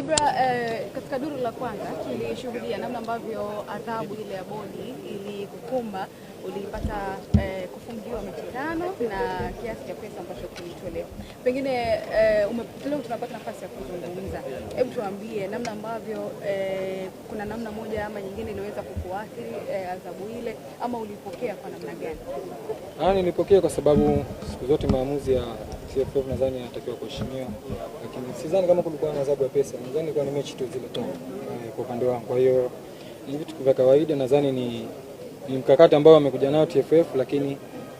Ibra, katika duru la kwanza tulishuhudia namna ambavyo adhabu ile ya bodi ilikukumba, ulipata kufungiwa mechi 5 na kiasi cha pesa ambacho kilitolewa. Pengine leo tunapata nafasi ya kuzungumza. Hebu tuambie namna ambavyo kuna namna moja ama nyingine iliweza kukuathiri adhabu ile, ama ulipokea kwa namna gani? Nilipokea kwa sababu siku zote maamuzi ya TFF nadhani yanatakiwa kuheshimiwa, lakini sidhani kama kulikuwa na adhabu ya pesa. Nadhani ilikuwa ni mechi tu zile tu kwa upande wangu. Kwa hiyo ni vitu vya kawaida, nadhani ni mkakati ambao wamekuja nao TFF, lakini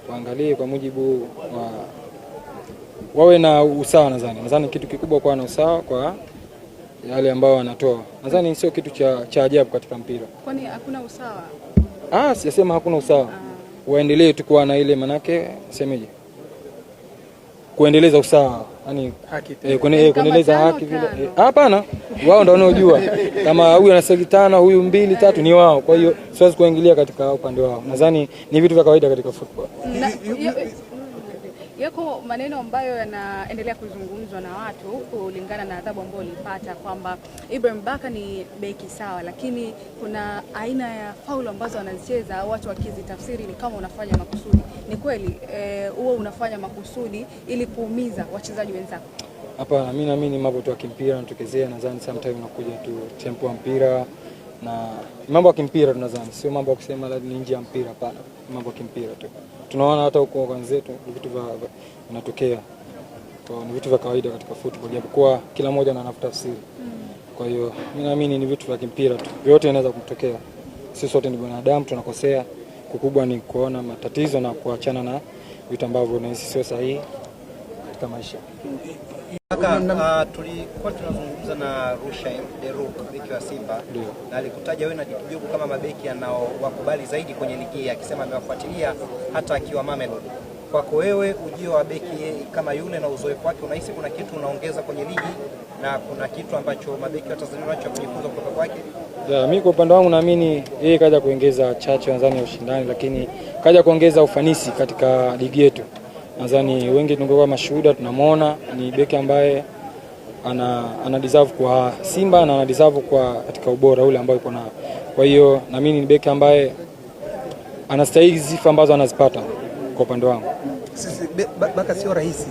waangalie kwa mujibu wa wawe na usawa. Nadhani kitu kikubwa kwa na usawa kwa yale ambao wanatoa. Nadhani sio kitu cha ajabu katika mpira. Kwani hakuna usawa? Sijasema hakuna usawa. Waendelee tu kuwa na ile, manake semeje, kuendeleza usawa, yani kuendeleza haki vile. Hapana, wao ndio wanaojua kama huyu anastahili 5, huyu 2, 3 ni wao. Kwa hiyo siwezi kuingilia katika upande wao. Nadhani ni vitu vya kawaida katika football. Yako maneno ambayo yanaendelea kuzungumzwa na watu kulingana na adhabu ambayo ulipata, kwamba Ibrahim Baka ni beki sawa, lakini kuna aina ya faulu ambazo wanazicheza watu wakizitafsiri ni kama unafanya makusudi. Ni kweli huo unafanya makusudi ili kuumiza wachezaji wenzako? Hapana, mimi naamini mambo tu ya kimpira yanatokezea. Nadhani sometimes unakuja tu tempo ya mpira na mambo ya kimpira, tunadhani sio mambo ya kusema labda nje ya mpira. Hapana, mambo ya kimpira tu. Tunaona hata huko kwa wenzetu vitu vinatokea. Ni vitu vya kawaida katika football, japokuwa kila mmoja anafuta tafsiri. Kwa hiyo mimi naamini ni vitu vya kimpira tu. Vyote vinaweza kutokea. Sisi sote ni binadamu, tunakosea. Kikubwa ni kuona matatizo na kuachana na vitu ambavyo nahisi sio sahihi katika maisha. Tulikuwa tunazungumza na Rushain Deruk, beki wa Simba, na alikutaja wewe na Dikijogo kama mabeki anaowakubali zaidi kwenye ligi, akisema amewafuatilia hata akiwa Mamelodi. Kwako wewe, ujio wa beki kama yule na uzoefu wake, unahisi kuna kitu unaongeza kwenye ligi na kuna kitu ambacho mabeki wa Tanzania wanacho kujifunza kutoka kwake? Mimi kwa upande wangu naamini yeye kaja kuongeza chachu nadhani ya ushindani, lakini kaja kuongeza ufanisi katika ligi yetu. Nadhani wengi tungekuwa mashuhuda, tunamwona ni beki ambaye ana deserve kwa Simba na ana deserve kwa katika ubora ule ambao yuko nao. Kwa hiyo naamini ni beki ambaye anastahili sifa ambazo anazipata kwa upande wangu. Baka sio rahisi.